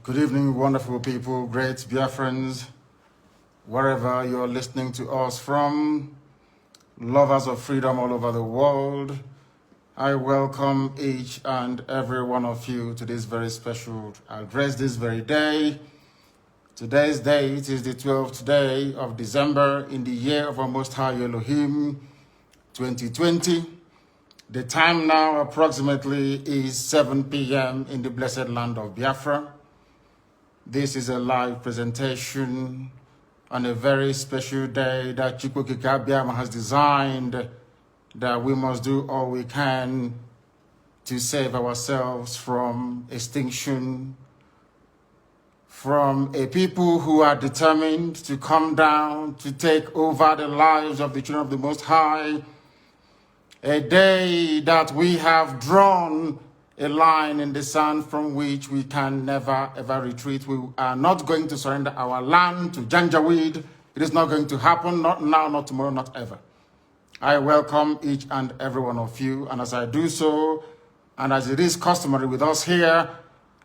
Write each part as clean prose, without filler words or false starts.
Good evening, wonderful people, great Biafrans, wherever you're listening to us from, lovers of freedom all over the world. I welcome each and every one of you to this very special address this very day. Today's date is the 12th day of December in the year of our Most High Elohim, 2020. The time now approximately is 7 p.m. in the blessed land of Biafra. This is a live presentation on a very special day that Chukwukika has designed, that we must do all we can to save ourselves from extinction, from a people who are determined to come down, to take over the lives of the children of the Most High. A day that we have drawn a line in the sand from which we can never ever retreat. We are not going to surrender our land to Janjaweed. It is not going to happen, not now, not tomorrow, not ever. I welcome each and every one of you, and as I do so, and as it is customary with us here,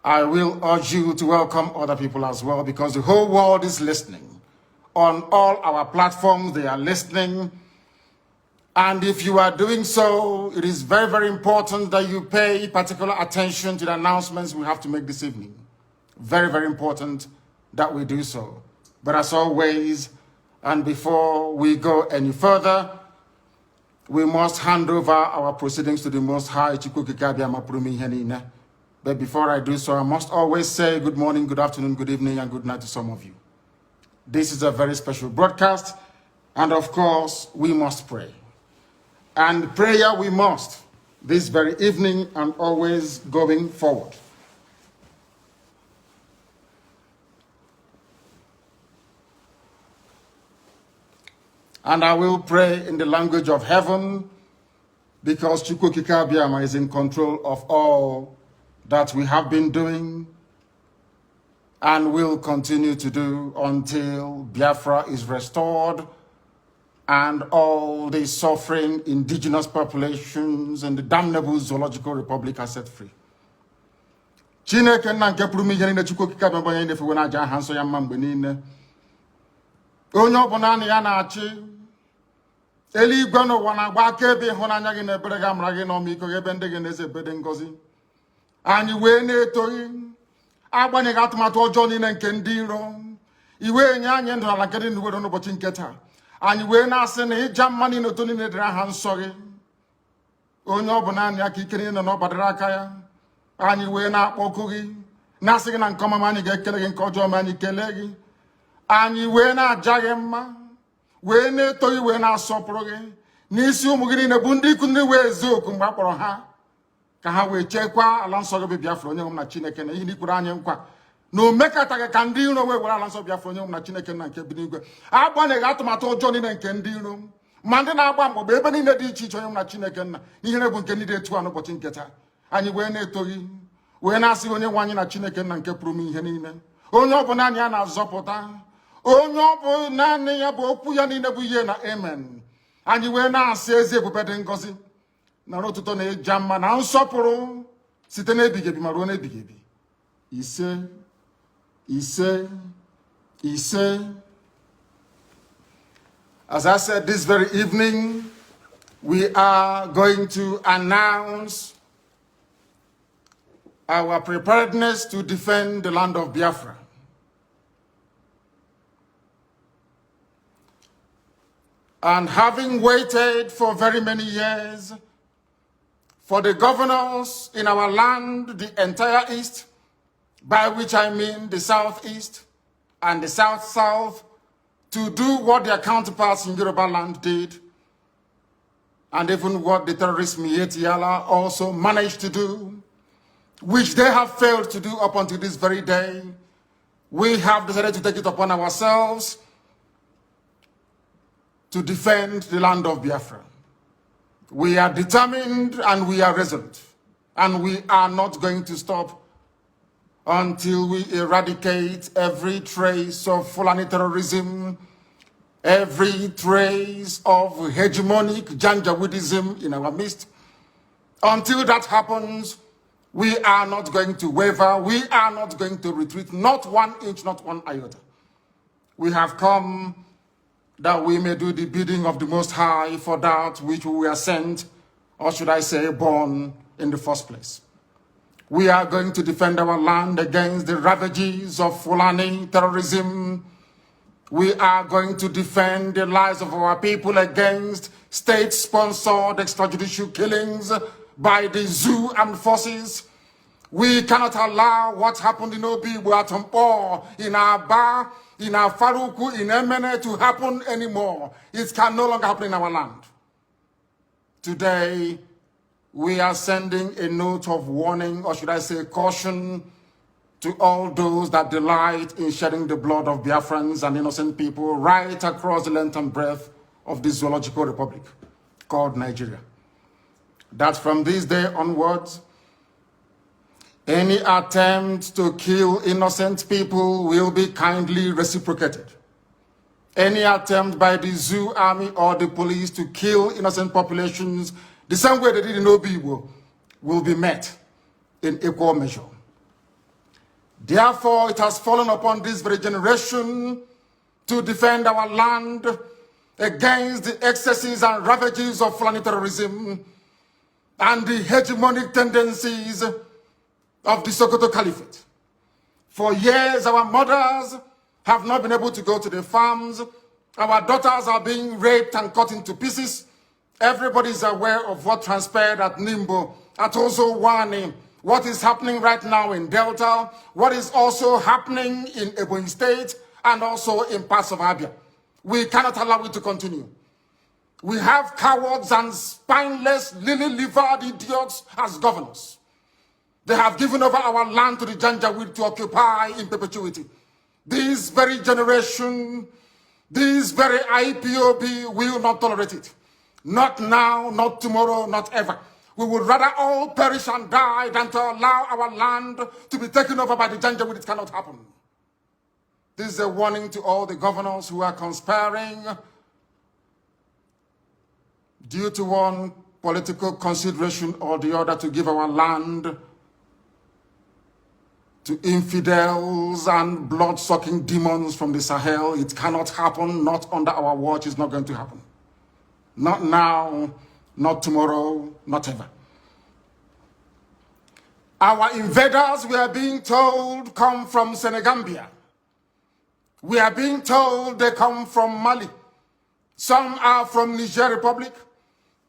I will urge you to welcome other people as well, because the whole world is listening. On all our platforms, they are listening. And if you are doing so, it is very, very important that you pay particular attention to the announcements we have to make this evening. Very, very important that we do so. But as always, and before we go any further, we must hand over our proceedings to the Most High. But before I do so, I must always say good morning, good afternoon, good evening, and good night to some of you. This is a very special broadcast, and of course, we must pray. And prayer we must this very evening and always going forward. And I will pray in the language of heaven, because Chukwukika Biama is in control of all that we have been doing and will continue to do until Biafra is restored and all the suffering indigenous populations in the damnable zoological republic are set free. Chineke na nke pụrụ ihe niile Chukwukika Biama onye na-efewe n'aja aha nsọ ya mma mgbe niile. Onye ọbụla na ya na-achị eluigwe n'ụwa na-agba akaebe ịhụnanya gị na ebere gị amara gị na ọmịiko gị ebe ndị gị na-eze ebede ngọzi. Anyị wee na-etoghị agbanyeghị atụmatụ ọjọọ niile nke ndị iro. Iwe nye anyị ndụ ala nke dị n'uwe n'ụbọchị nke taa. Anyị wee na-asị na ịja mma niile otu niile dịrị aha nsọ gị. Onye ọ bụ naanị aka ike niile na ọ gbadara aka ya. Anyị wee na-akpọku gị na-asị gị na nke ọma anyị ga-ekele gị, nke ọjọọ ma anyị kelee gị. Anyị wee na-aja gị mma, wee na-eto gị, wee na-asọpụrụ gị n'isi ụmụ gị niile bụ ndị ikwu ndị wee ezi oku mgbe a kpọrọ ha ka ha wee chekwaa ala nsọ gị bụ Biafra onye nwe m na Chineke na ihe n'ikwuru anyị nkwa na o mekataghị ka ndị iro wee were ala nsọ Biafra onye nwe m na Chineke na nke bi n'igwe. Agbanyeghị atụmatụ ọjọọ niile nke ndị iro ma ndị na-agba mgbọgba ebe niile dị iche iche onye nwe m na Chineke nna ihere bụ nke ndị dị etu a n'ụbọchị nke taa. Anyị wee na-eto gị, wee na-asị onye nwe anyị na Chineke nna nke pụrụ m ihe niile, onye ọ bụ naanị ya na-azọpụta, onye ọ bụ naanị ya bụ okwu ya niile bụ ihe na amen. Anyị wee na-asị ezi ebube dị ngọzi na n'ụtụtụ na ịja mma na nsọpụrụ site n'ebighị ebi ma ruo n'ebighị ebi. Ise, ise, ise. As I said, this very evening, we are going to announce our preparedness to defend the land of Biafra. And having waited for very many years for the governors in our land, the entire East, by which I mean the Southeast and the South-South, to do what their counterparts in Yoruba land did, and even what the terrorist Mietiala also managed to do, which they have failed to do up until this very day, we have decided to take it upon ourselves to defend the land of Biafra. We are determined and we are resolute, and we are not going to stop until we eradicate every trace of Fulani terrorism, every trace of hegemonic Janjaweedism in our midst. Until that happens, We are not going to waver. We are not going to retreat. Not 1 inch, not 1 iota. We have come that we may do the bidding of the Most High for that which we were sent, or should I say born, in the first place. We are going to defend our land against the ravages of Fulani terrorism. We are going to defend the lives of our people against state-sponsored extrajudicial killings by the zoo armed forces. We cannot allow what happened in Obi, Buatompo, in Aba, in Faruku, in Emene to happen anymore. It can no longer happen in our land. Today, we are sending a note of warning, or should I say caution, to all those that delight in shedding the blood of Biafrans and innocent people right across the length and breadth of this zoological republic called Nigeria. That from this day onwards, any attempt to kill innocent people will be kindly reciprocated. Any attempt by the zoo army or the police to kill innocent populations the same way they did in Obibo will be met in equal measure. Therefore, it has fallen upon this very generation to defend our land against the excesses and ravages of Fulani terrorism and the hegemonic tendencies of the Sokoto Caliphate. For years, our mothers have not been able to go to the farms. Our daughters are being raped and cut into pieces. Everybody is aware of what transpired at Nimbo, at Ozowani, what is happening right now in Delta, what is also happening in Ebonyi State, and also in parts of Abia. We cannot allow it to continue. We have cowards and spineless, lily-livered idiots as governors. They have given over our land to the Janjaweed to occupy in perpetuity. This very generation, this very IPOB will not tolerate it. Not now, not tomorrow, not ever. We would rather all perish and die than to allow our land to be taken over by the Janjaweed. It cannot happen. This is a warning to all the governors who are conspiring due to one political consideration or the other to give our land to infidels and blood-sucking demons from the Sahel. It cannot happen, not under our watch. It's not going to happen. Not now, not tomorrow, not ever. Our invaders, we are being told, come from Senegambia. We are being told they come from Mali. Some are from Niger Republic.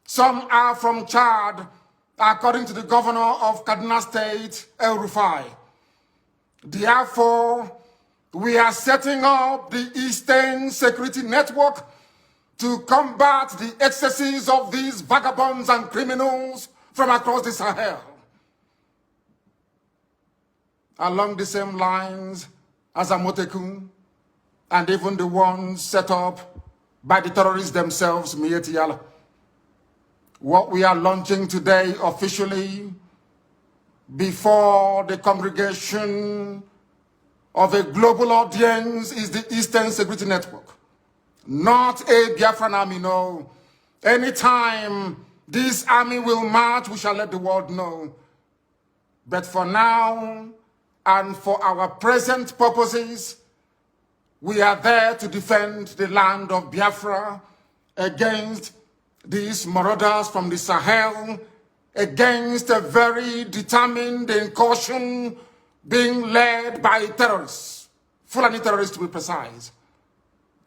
Some are from Chad, according to the governor of Kaduna State, El Rufai. Therefore, we are setting up the Eastern Security Network to combat the excesses of these vagabonds and criminals from across the Sahel. Along the same lines as Amotekun, and even the ones set up by the terrorists themselves, Mieti Yala. What we are launching today officially before the congregation of a global audience is the Eastern Security Network. Not a Biafran army, no. Anytime this army will march, we shall let the world know. But for now, and for our present purposes, we are there to defend the land of Biafra against these marauders from the Sahel, against a very determined incursion being led by terrorists, Fulani terrorists to be precise.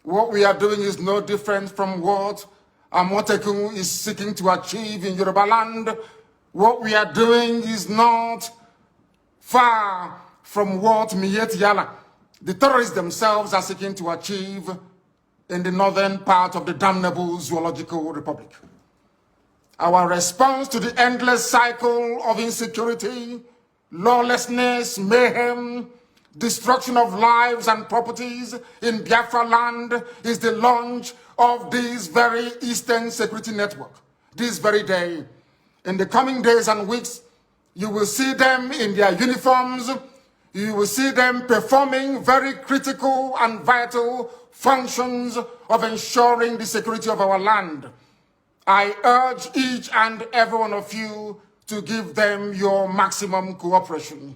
What we are doing is no different from what Amotekun is seeking to achieve in Yoruba land. What we are doing is not far from what Mieti Yala, the terrorists themselves, are seeking to achieve in the northern part of the damnable Zoological Republic. Our response to the endless cycle of insecurity, lawlessness, mayhem, destruction of lives and properties in Biafra land is the launch of this very Eastern Security Network. This very day, in the coming days and weeks, you will see them in their uniforms. You will see them performing very critical and vital functions of ensuring the security of our land. I urge each and every one of you to give them your maximum cooperation.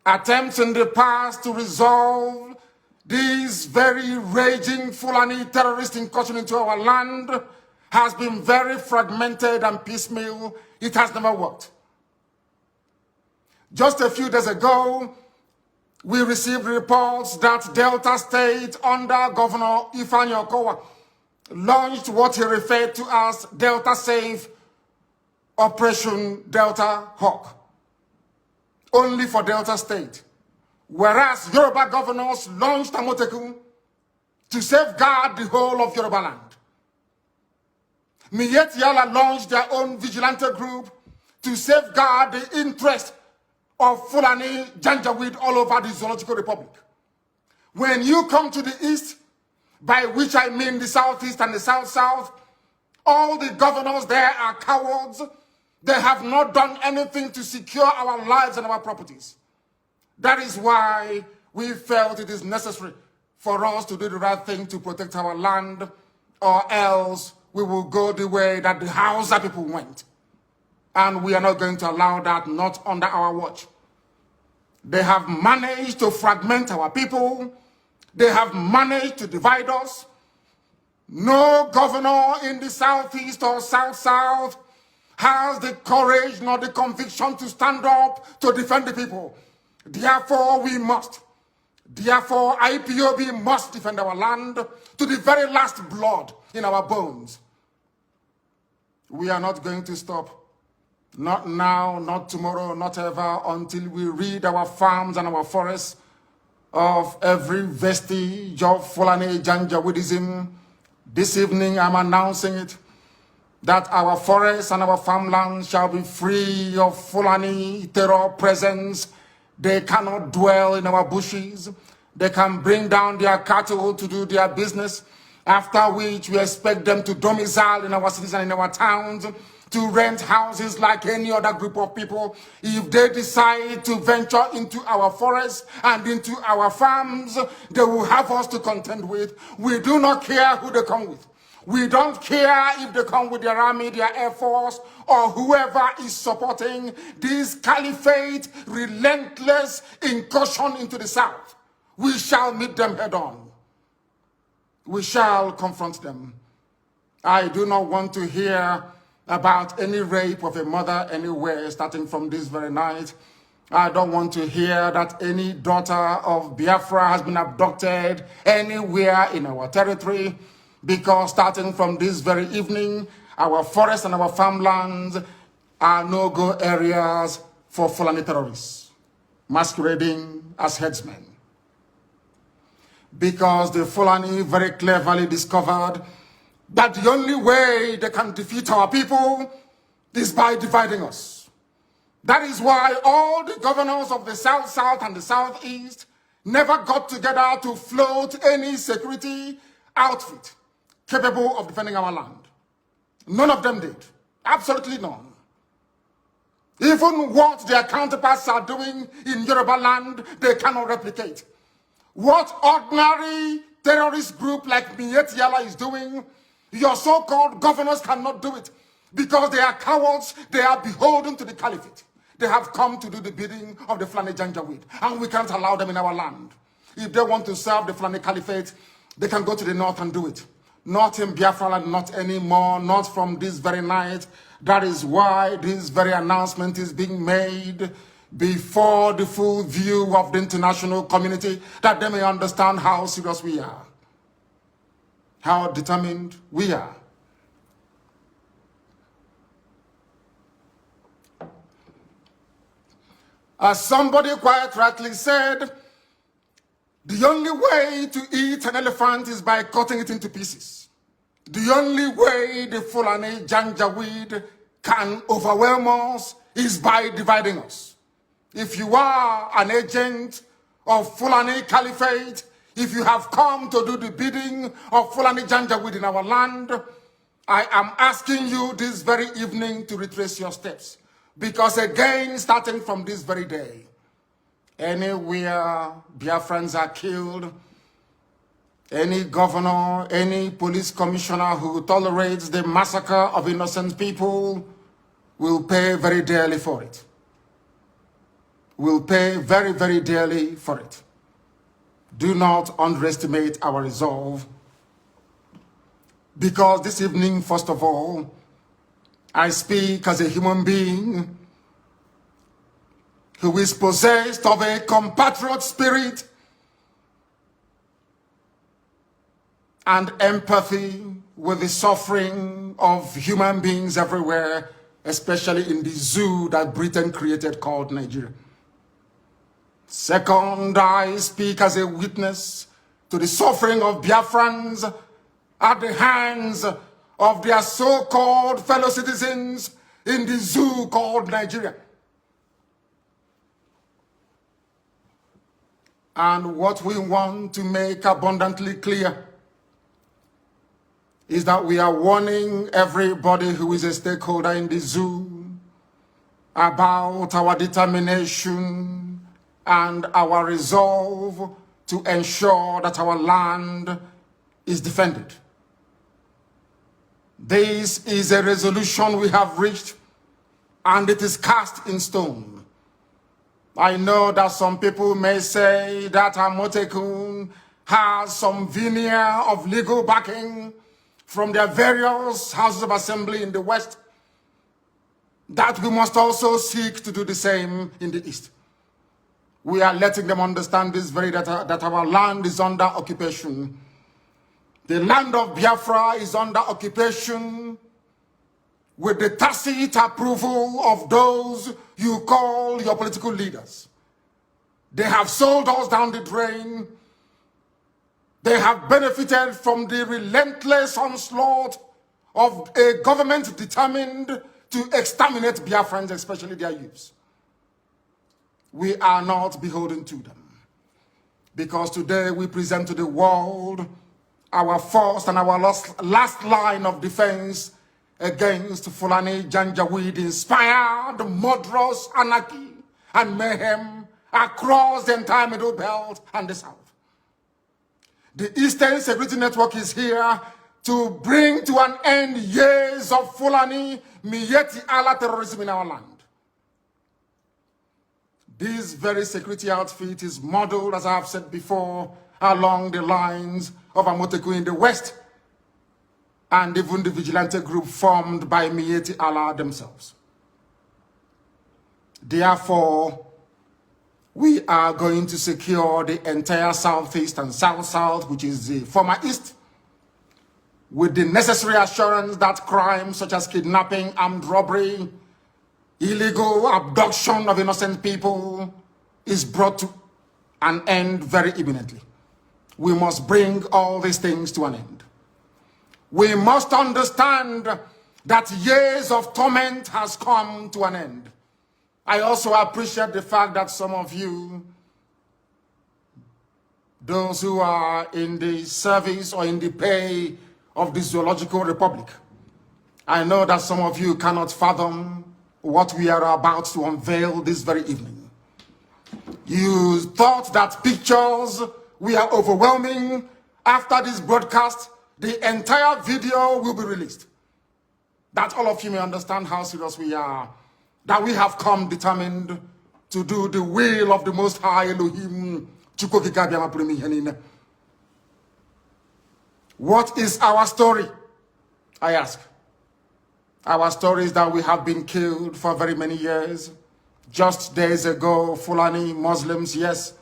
Attempts in the past to resolve this very raging Fulani terrorist incursion into our land has been very fragmented and piecemeal. It has never worked. Just a few days ago, we received reports that Delta State under Governor Ifeanyi Okowa launched what he referred to as Delta Safe Operation Delta Hawk, only for Delta State. Whereas Yoruba governors launched Amotekun to safeguard the whole of Yoruba land. Miyetti Yala launched their own vigilante group to safeguard the interest of Fulani Janjaweed all over the Zoological Republic. When you come to the east, by which I mean the southeast and the south-south, all the governors there are cowards. They have not done anything to secure our lives and our properties. That is why we felt it is necessary for us to do the right thing to protect our land, or else we will go the way that the Hausa people went. And we are not going to allow that, not under our watch. They have managed to fragment our people. They have managed to divide us. No governor in the southeast or south-south has the courage nor the conviction to stand up to defend the people. Therefore, we must. Therefore, IPOB must defend our land to the very last blood in our bones. We are not going to stop. Not now, not tomorrow, not ever, until we rid our farms and our forests of every vestige of Fulani Janjaweedism. This evening, I'm announcing it, that our forests and our farmlands shall be free of Fulani terror presence. They cannot dwell in our bushes. They can bring down their cattle to do their business, after which we expect them to domicile in our cities and in our towns, to rent houses like any other group of people. If they decide to venture into our forests and into our farms, they will have us to contend with. We do not care who they come with. We don't care if they come with their army, their air force, or whoever is supporting this caliphate relentless incursion into the south. We shall meet them head on. We shall confront them. I do not want to hear about any rape of a mother anywhere starting from this very night. I don't want to hear that any daughter of Biafra has been abducted anywhere in our territory, because starting from this very evening, our forests and our farmlands are no-go areas for Fulani terrorists masquerading as headsmen. Because the Fulani very cleverly discovered that the only way they can defeat our people is by dividing us. That is why all the governors of the South-South and the Southeast never got together to float any security outfit capable of defending our land. None of them did. Absolutely none. Even what their counterparts are doing in Yoruba land, they cannot replicate. What ordinary terrorist group like Miyetti Yala is doing, your so-called governors cannot do it, because they are cowards. They are beholden to the caliphate. They have come to do the bidding of the Fulani Janjaweed, and we can't allow them in our land. If they want to serve the Fulani caliphate, they can go to the north and do it. Not in Biafra land, not anymore, not from this very night. That is why this very announcement is being made before the full view of the international community, that they may understand how serious we are, how determined we are. As somebody quite rightly said, the only way to eat an elephant is by cutting it into pieces. The only way the Fulani Janjaweed can overwhelm us is by dividing us. If you are an agent of Fulani Caliphate, if you have come to do the bidding of Fulani Janjaweed in our land, I am asking you this very evening to retrace your steps. Because again, starting from this very day, anywhere Biafrans are killed, any governor, any police commissioner who tolerates the massacre of innocent people will pay very dearly for it. Will pay very, very dearly for it. Do not underestimate our resolve, because this evening, first of all, I speak as a human being who is possessed of a compatriot spirit and empathy with the suffering of human beings everywhere, especially in the zoo that Britain created called Nigeria. Second, I speak as a witness to the suffering of Biafrans at the hands of their so-called fellow citizens in the zoo called Nigeria. And what we want to make abundantly clear is that we are warning everybody who is a stakeholder in the zoo about our determination and our resolve to ensure that our land is defended. This is a resolution we have reached, and it is cast in stone. I know that some people may say that Amotekun has some veneer of legal backing from their various houses of assembly in the West, that we must also seek to do the same in the East. We are letting them understand this very that our land is under occupation. The land of Biafra is under occupation with the tacit approval of those you call your political leaders. They have sold us down the drain. They have benefited from the relentless onslaught of a government determined to exterminate Biafrans, especially their youths. We are not beholden to them, because today we present to the world our first and our last line of defense against Fulani Janjaweed-inspired murderous anarchy and mayhem across the entire Middle Belt and the South. The Eastern Security Network is here to bring to an end years of Fulani Miyetti Allah terrorism in our land. This very security outfit is modeled, as I have said before, along the lines of Amotekun in the West, and even the vigilante group formed by Miyetti Allah themselves. Therefore, we are going to secure the entire Southeast and South-South, which is the former East, with the necessary assurance that crimes such as kidnapping, armed robbery, illegal abduction of innocent people is brought to an end very imminently. We must bring all these things to an end. We must understand that years of torment has come to an end. I also appreciate the fact that some of you, those who are in the service or in the pay of the Zoological Republic, I know that some of you cannot fathom what we are about to unveil this very evening. You thought that pictures were overwhelming. After this broadcast, the entire video will be released. That all of you may understand how serious we are, that we have come determined to do the will of the Most High Elohim. What is our story? I ask. Our story is that we have been killed for very many years. Just days ago, Fulani Muslims, yes,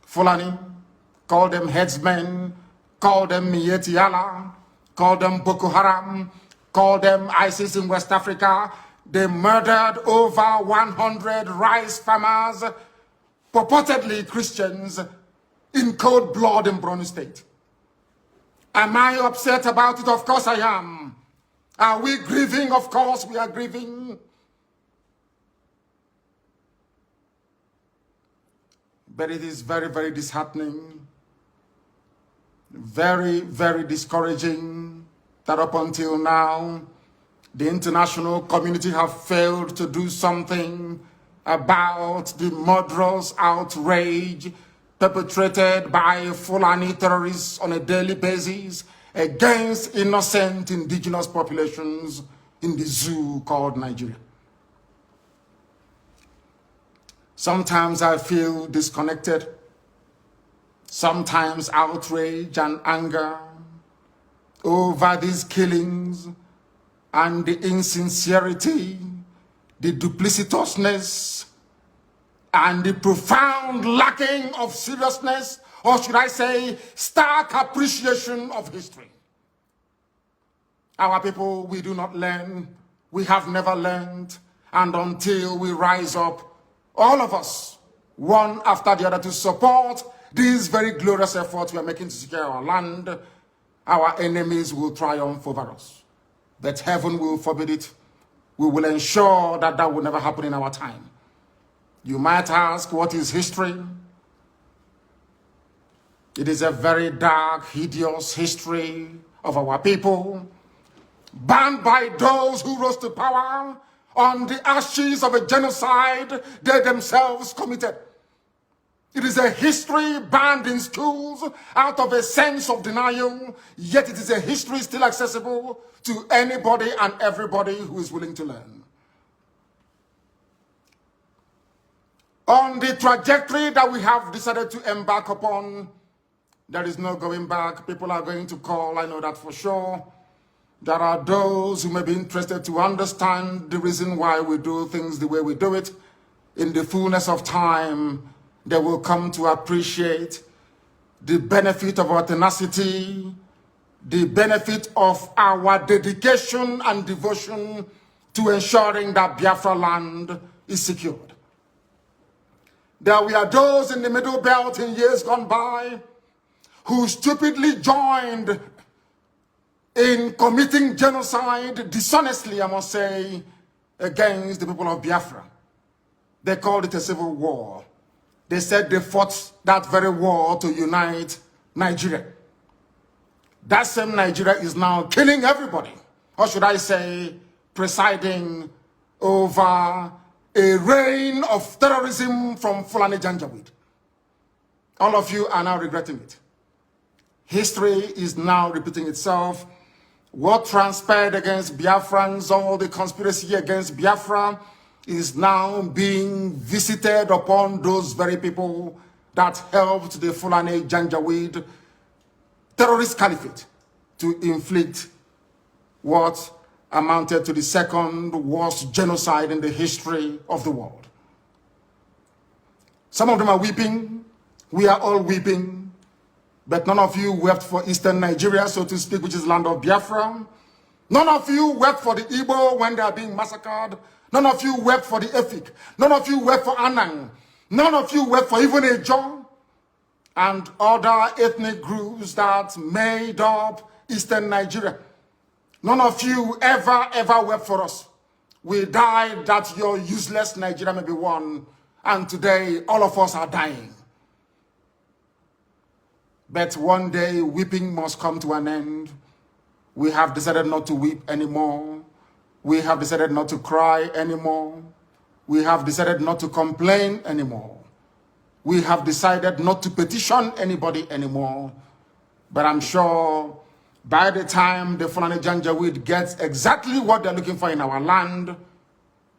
Fulani, call them headsmen, call them Miyetti Allah, call them Boko Haram, call them ISIS in West Africa. They murdered over 100 rice farmers, purportedly Christians, in cold blood in Borno State. Am I upset about it? Of course I am. Are we grieving? Of course we are grieving. But it is very, very disheartening, very, very discouraging that up until now, the international community have failed to do something about the murderous outrage perpetrated by Fulani terrorists on a daily basis against innocent indigenous populations in the zoo called Nigeria. Sometimes I feel disconnected. Sometimes outrage and anger over these killings and the insincerity, the duplicitousness, and the profound lacking of seriousness, or should I say, stark appreciation of history. Our people, we do not learn. We have never learned. And until we rise up, all of us, one after the other, to support these very glorious efforts we are making to secure our land, our enemies will triumph over us. But heaven will forbid it. We will ensure that that will never happen in our time. You might ask, what is history? It is a very dark, hideous history of our people, banned by those who rose to power on the ashes of a genocide they themselves committed. It is a history banned in schools out of a sense of denial, yet it is a history still accessible to anybody and everybody who is willing to learn. On the trajectory that we have decided to embark upon, there is no going back. People are going to call, I know that for sure. There are those who may be interested to understand the reason why we do things the way we do it. In the fullness of time, they will come to appreciate the benefit of our tenacity, the benefit of our dedication and devotion to ensuring that Biafra land is secured. There were those in the Middle Belt in years gone by who stupidly joined in committing genocide, dishonestly, I must say, against the people of Biafra. They called it a civil war. They said they fought that very war to unite Nigeria. That same Nigeria is now killing everybody. Or should I say, presiding over a reign of terrorism from Fulani Janjaweed. All of you are now regretting it. History is now repeating itself. What transpired against Biafrans, all the conspiracy against Biafra, is now being visited upon those very people that helped the Fulani Janjaweed terrorist caliphate to inflict what amounted to the second worst genocide in the history of the world. Some of them are weeping. We are all weeping. But none of you wept for Eastern Nigeria, so to speak, which is land of Biafra. None of you wept for the Igbo when they are being massacred. None of you wept for the Efik. None of you wept for Anang. None of you wept for even Ejo and other ethnic groups that made up Eastern Nigeria. None of you ever wept for us. We died that your useless Nigeria may be won. And today, all of us are dying. But one day, weeping must come to an end. We have decided not to weep anymore. We have decided not to cry anymore. We have decided not to complain anymore. We have decided not to petition anybody anymore. But I'm sure by the time the Fulani Janjaweed gets exactly what they're looking for in our land,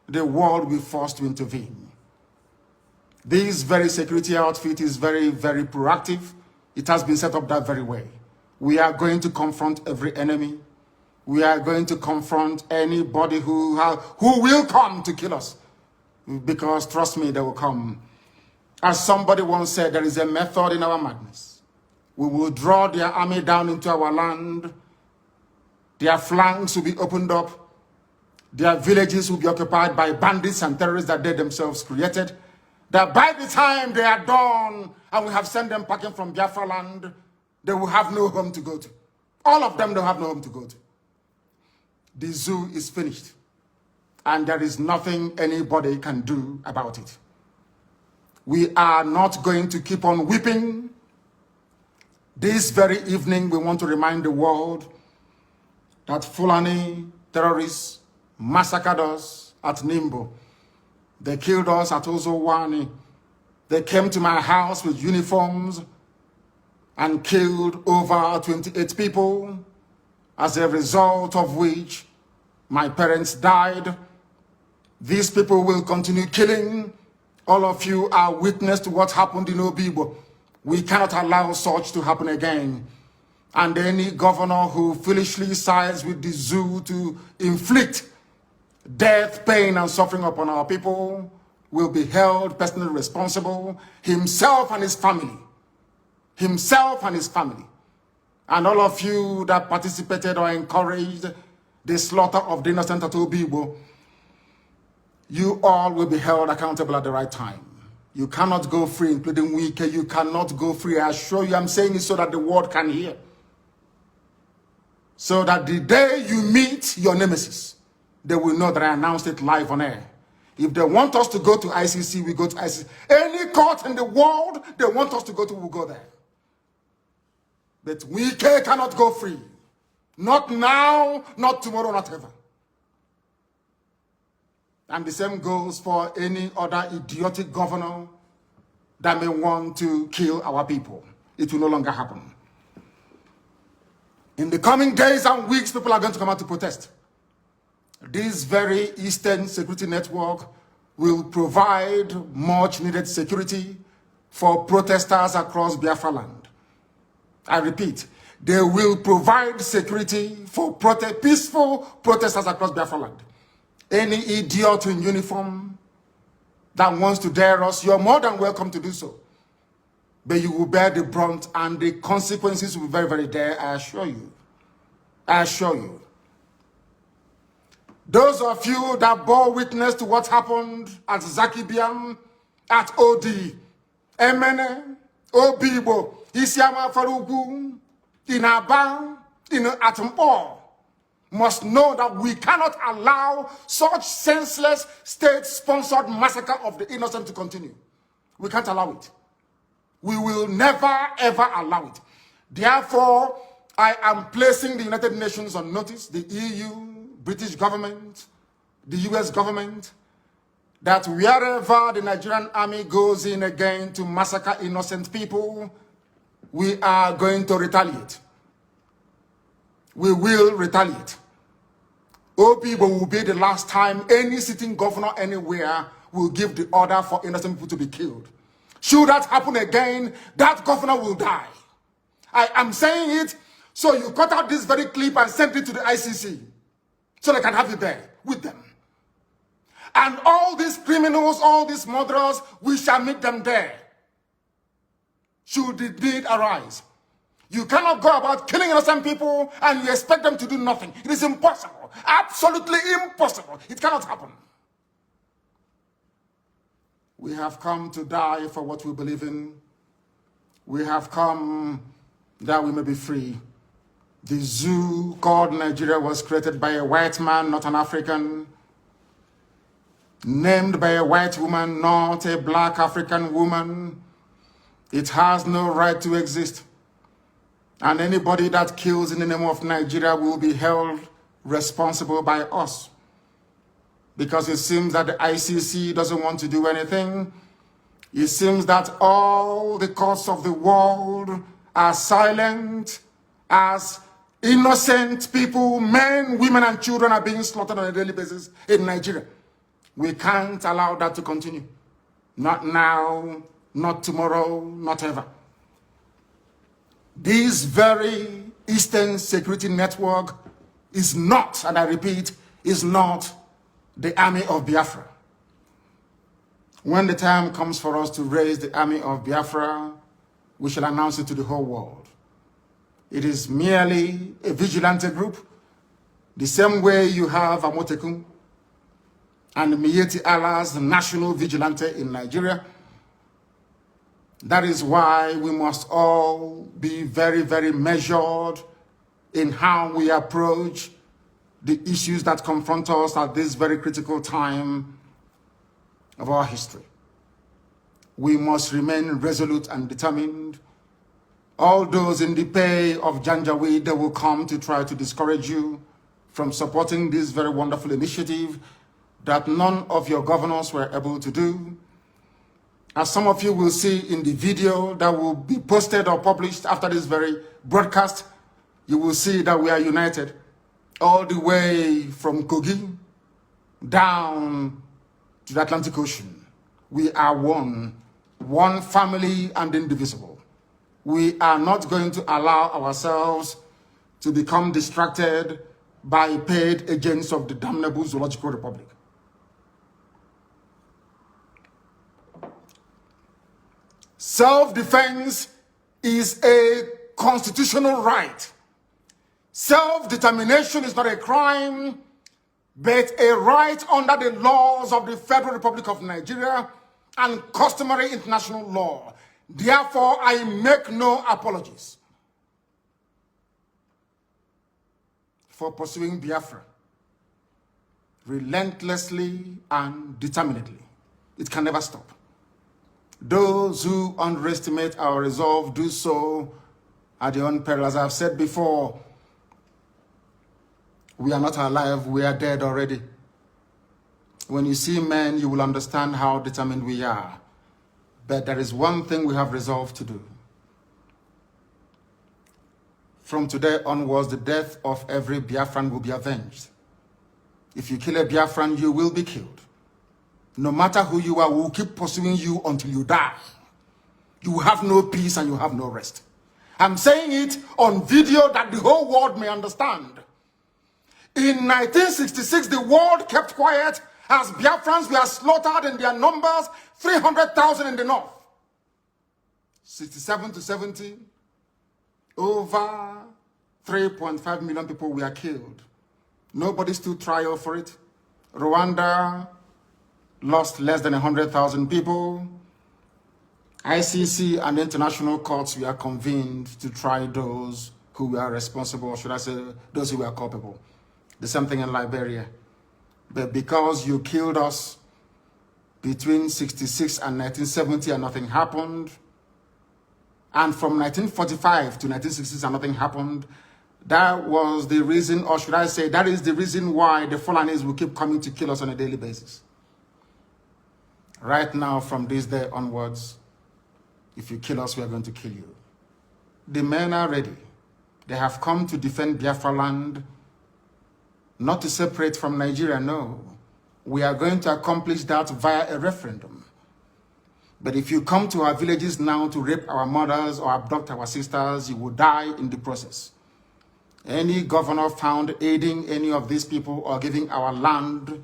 the world will be forced to intervene. This very security outfit is very proactive. It has been set up that very way. We are going to confront every enemy. We are going to confront anybody who will come to kill us. Because trust me, they will come. As somebody once said, there is a method in our madness. We will draw their army down into our land. Their flanks will be opened up. Their villages will be occupied by bandits and terrorists that they themselves created. That by the time they are done and we have sent them packing from Biafra land, they will have no home to go to. All of them don't have no home to go to. The zoo is finished. And there is nothing anybody can do about it. We are not going to keep on weeping. This very evening, we want to remind the world that Fulani terrorists massacred us at Nimbo. They killed us at Ozowani. They came to my house with uniforms and killed over 28 people, as a result of which my parents died. These people will continue killing All of you are witness to what happened in Obibo. We cannot allow such to happen again. And any governor who foolishly sides with the zoo to inflict death, pain, and suffering upon our people will be held personally responsible, himself and his family. Himself and his family. And all of you that participated or encouraged the slaughter of the innocent at Obibo, you all will be held accountable at the right time. You cannot go free, including Wike. You cannot go free. I assure you, I'm saying it so that the world can hear. So that the day you meet your nemesis, they will know that I announced it live on air. If they want us to go to ICC, we go to ICC. Any court in the world they want us to go to, we'll go there. But Wike cannot go free. Not now, not tomorrow, not ever. And the same goes for any other idiotic governor that may want to kill our people. It will no longer happen. In the coming days and weeks, people are going to come out to protest. This very Eastern Security Network will provide much needed security for protesters across Biafra land. I repeat, they will provide security for peaceful protesters across Biafra land. Any idiot in uniform that wants to dare us, you're more than welcome to do so. But you will bear the brunt and the consequences will be very, very dire, I assure you. I assure you. Those of you that bore witness to what happened at Zakibiam, at OD, Emene, Obibo, Isiama Farugu, in Aba, in Atumpo, must know that we cannot allow such senseless state-sponsored massacre of the innocent to continue. We can't allow it. We will never, ever allow it. Therefore, I am placing the United Nations on notice, the EU, British government, the US government, that wherever the Nigerian army goes in again to massacre innocent people, we are going to retaliate. We will retaliate. Obibo will be the last time any sitting governor anywhere will give the order for innocent people to be killed. Should that happen again, that governor will die. I am saying it, so you cut out this very clip and send it to the ICC, so they can have it there with them. And all these criminals, all these murderers, we shall meet them there. Should the need arise. You cannot go about killing innocent people and you expect them to do nothing. It is impossible. Absolutely impossible. It cannot happen. We have come to die for what we believe in. We have come that we may be free. The zoo called Nigeria was created by a white man, not an African. Named by a white woman, not a black African woman. It has no right to exist. And anybody that kills in the name of Nigeria will be held responsible by us. Because it seems that the ICC doesn't want to do anything. It seems that all the courts of the world are silent as innocent people, men, women, and children are being slaughtered on a daily basis in Nigeria. We can't allow that to continue. Not now, not tomorrow, not ever. This very Eastern Security Network is not, and I repeat, is not the army of Biafra. When the time comes for us to raise the army of Biafra, we shall announce it to the whole world. It is merely a vigilante group, the same way you have Amotekun and Miyetti Allah's national vigilante in Nigeria. That is why we must all be very, very measured in how we approach the issues that confront us at this very critical time of our history. We must remain resolute and determined. All those in the pay of Janjaweed, they will come to try to discourage you from supporting this very wonderful initiative that none of your governors were able to do. As some of you will see in the video that will be posted or published after this very broadcast, you will see that we are united all the way from Kogi down to the Atlantic Ocean. We are one family and indivisible. We are not going to allow ourselves to become distracted by paid agents of the damnable Zoological Republic. Self-defense is a constitutional right. Self-determination is not a crime, but a right under the laws of the Federal Republic of Nigeria and customary international law. Therefore, I make no apologies for pursuing Biafra relentlessly and determinedly. It can never stop. Those who underestimate our resolve do so at their own peril. As I've said before, we are not alive, we are dead already. When you see men, you will understand how determined we are. But there is one thing we have resolved to do. From today onwards, the death of every Biafran will be avenged. If you kill a Biafran, you will be killed. No matter who you are, we will keep pursuing you until you die. You will have no peace and you have no rest. I'm saying it on video that the whole world may understand. In 1966, the world kept quiet as Biafrans were slaughtered in their numbers, 300,000 in the north. 67 to 70, over 3.5 million people were killed. Nobody stood trial for it. Rwanda lost less than 100,000 people. ICC and international courts were convened to try those who were responsible, or should I say, those who were culpable. The same thing in Liberia. But because you killed us between 66 and 1970 and nothing happened, and from 1945 to 1966 and nothing happened, that was the reason, or should I say, that is the reason why the Fulanis will keep coming to kill us on a daily basis. Right now, from this day onwards, if you kill us, we are going to kill you. The men are ready. They have come to defend Biafra land, not to separate from Nigeria, no. We are going to accomplish that via a referendum. But if you come to our villages now to rape our mothers or abduct our sisters, you will die in the process. Any governor found aiding any of these people or giving our land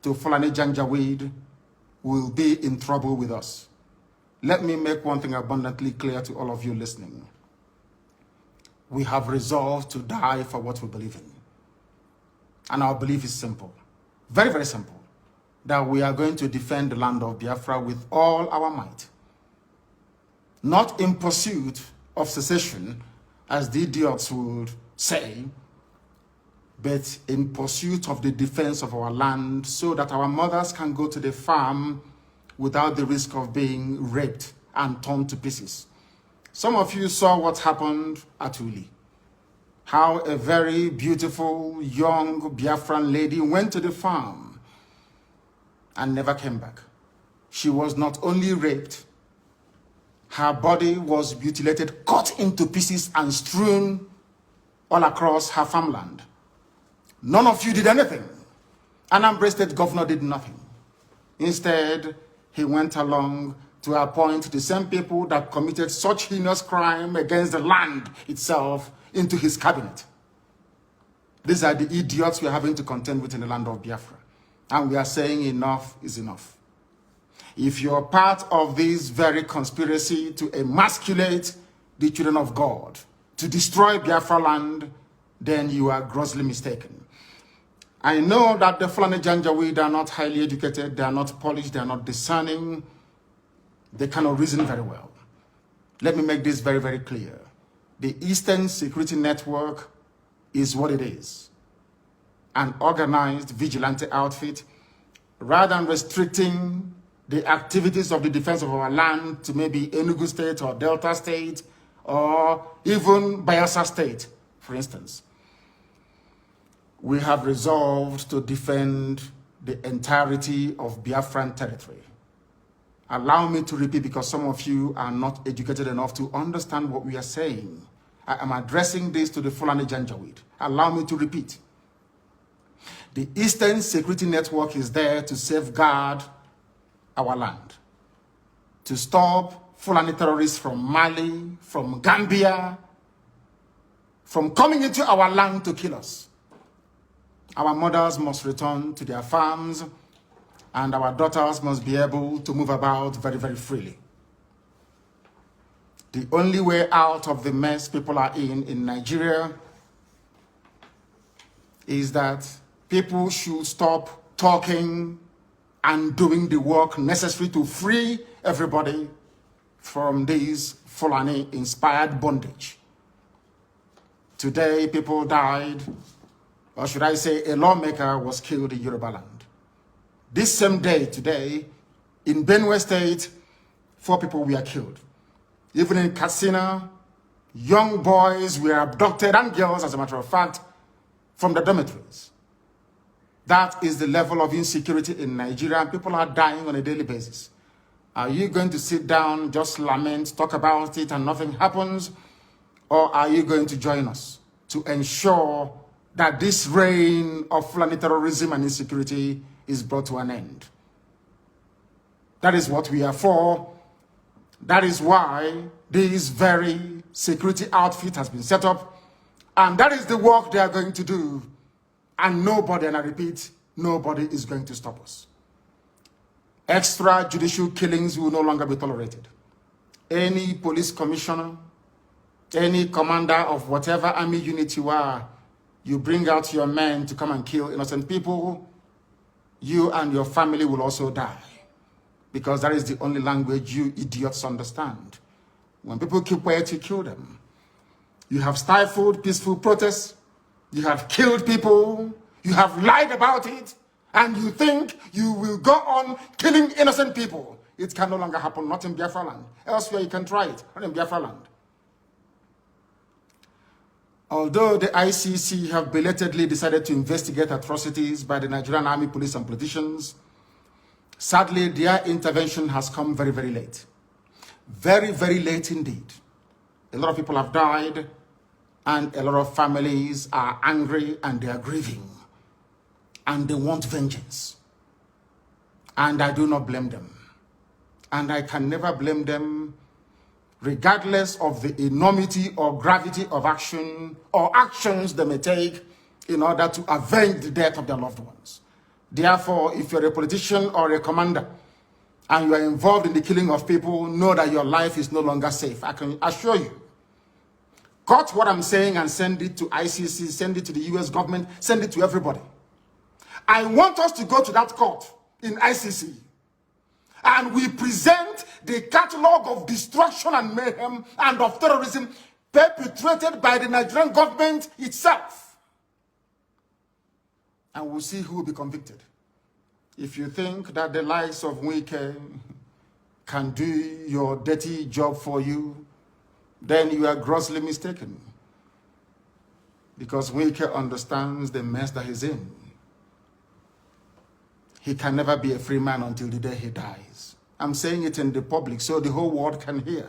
to Fulani Janjaweed will be in trouble with us. Let me make one thing abundantly clear to all of you listening. We have resolved to die for what we believe in. And our belief is simple, very, very simple, that we are going to defend the land of Biafra with all our might. Not in pursuit of secession, as the idiots would say, but in pursuit of the defense of our land so that our mothers can go to the farm without the risk of being raped and torn to pieces. Some of you saw what happened at Uli. How a very beautiful young Biafran lady went to the farm and never came back. She was not only raped, her body was mutilated, cut into pieces and strewn all across her farmland. None of you did anything. Nnamdi State Governor did nothing. Instead, he went along to appoint the same people that committed such heinous crime against the land itself into his cabinet. These are the idiots we are having to contend with in the land of Biafra. And we are saying enough is enough. If you're part of this very conspiracy to emasculate the children of God, to destroy Biafra land, then you are grossly mistaken. I know that the Fulani Janjaweed are not highly educated, they are not polished, they are not discerning, they cannot reason very well. Let me make this very, very clear. The Eastern Security Network is what it is. An organized vigilante outfit, rather than restricting the activities of the defense of our land to maybe Enugu State or Delta State or even Bayelsa State, for instance. We have resolved to defend the entirety of Biafran territory. Allow me to repeat, because some of you are not educated enough to understand what we are saying. I am addressing this to the Fulani Janjaweed. Allow me to repeat. The Eastern Security Network is there to safeguard our land, to stop Fulani terrorists from Mali, from Gambia, from coming into our land to kill us. Our mothers must return to their farms, and our daughters must be able to move about very, very freely. The only way out of the mess people are in Nigeria is that people should stop talking and doing the work necessary to free everybody from this Fulani-inspired bondage. Today, people died, or should I say a lawmaker was killed in Yoruba land. This same day, today, in Benue State, 4 people were killed. Even in Katsina, young boys were abducted, and girls, as a matter of fact, from the dormitories. That is the level of insecurity in Nigeria, and people are dying on a daily basis. Are you going to sit down, just lament, talk about it, and nothing happens? Or are you going to join us to ensure that this reign of Fulani terrorism and insecurity is brought to an end? That is what we are for. That is why this very security outfit has been set up. And that is the work they are going to do. And nobody, and I repeat, nobody is going to stop us. Extrajudicial killings will no longer be tolerated. Any police commissioner, any commander of whatever army unit you are, you bring out your men to come and kill innocent people, you and your family will also die. Because that is the only language you idiots understand. When people keep quiet, you kill them. You have stifled peaceful protests. You have killed people. You have lied about it. And you think you will go on killing innocent people. It can no longer happen, not in Biafra land. Elsewhere you can try it, not in Biafra land. Although the ICC have belatedly decided to investigate atrocities by the Nigerian Army, police, and politicians, sadly, their intervention has come very, very late. Very, very late indeed. A lot of people have died, and a lot of families are angry and they are grieving. And they want vengeance. And I do not blame them. And I can never blame them, regardless of the enormity or gravity of action or actions they may take in order to avenge the death of their loved ones. Therefore, if you're a politician or a commander and you are involved in the killing of people, know that your life is no longer safe. I can assure you. Cut what I'm saying and send it to ICC, send it to the US government, send it to everybody. I want us to go to that court in ICC and we present the catalog of destruction and mayhem and of terrorism perpetrated by the Nigerian government itself. And we'll see who will be convicted. If you think that the likes of Wike can do your dirty job for you, then you are grossly mistaken. Because Wike understands the mess that he's in. He can never be a free man until the day he dies. I'm saying it in the public so the whole world can hear.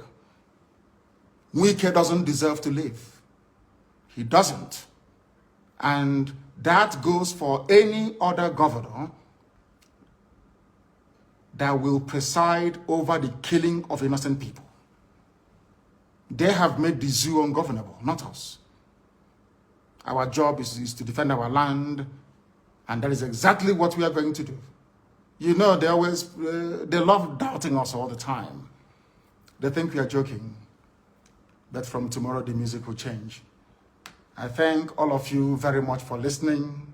Wike doesn't deserve to live. He doesn't. And that goes for any other governor that will preside over the killing of innocent people. They have made the zoo ungovernable, not us. Our job is to defend our land, and that is exactly what we are going to do. You know, they love doubting us all the time. They think we are joking. But from tomorrow, the music will change. I thank all of you very much for listening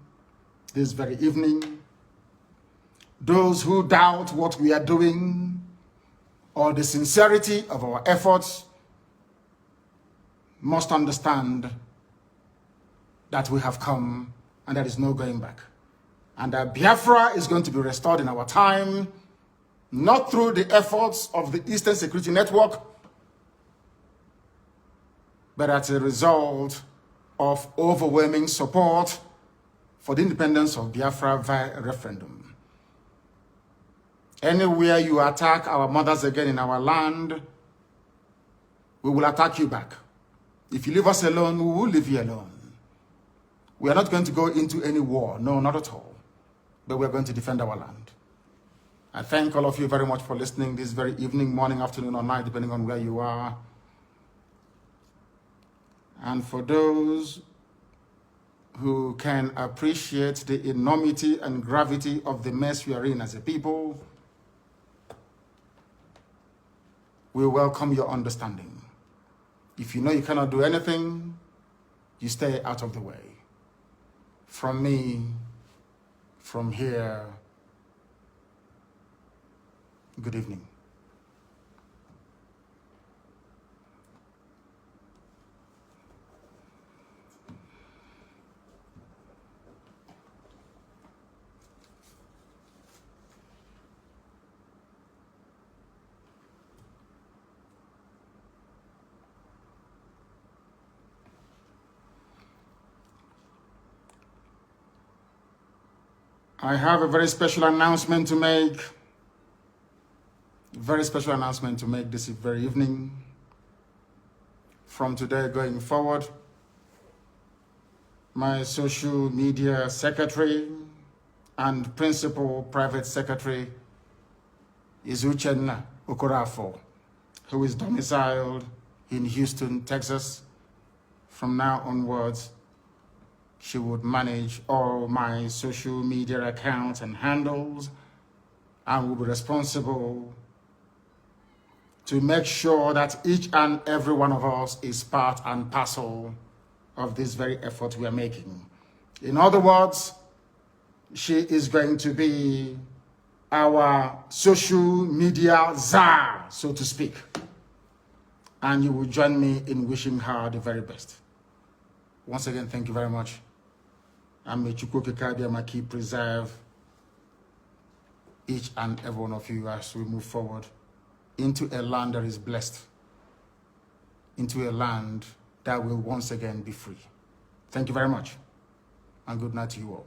this very evening. Those who doubt what we are doing or the sincerity of our efforts must understand that we have come and there is no going back. And that Biafra is going to be restored in our time, not through the efforts of the Eastern Security Network, but as a result of overwhelming support for the independence of Biafra via a referendum. Anywhere you attack our mothers again in our land, we will attack you back. If you leave us alone, we will leave you alone. We are not going to go into any war. No, not at all. But we are going to defend our land. I thank all of you very much for listening this very evening, morning, afternoon, or night, depending on where you are. And for those who can appreciate the enormity and gravity of the mess we are in as a people, we welcome your understanding. If you know you cannot do anything, you stay out of the way. From me, from here, good evening. I have a very special announcement to make. Very special announcement to make this very evening. From today going forward, my social media secretary and principal private secretary is Uchenna Okorafo, who is domiciled in Houston, Texas. From now onwards, she would manage all my social media accounts and handles and will be responsible to make sure that each and every one of us is part and parcel of this very effort we are making. In other words, she is going to be our social media czar, so to speak. And you will join me in wishing her the very best. Once again, thank you very much. And may Chukwu Maki preserve each and every one of you as we move forward into a land that is blessed, into a land that will once again be free. Thank you very much, and good night to you all.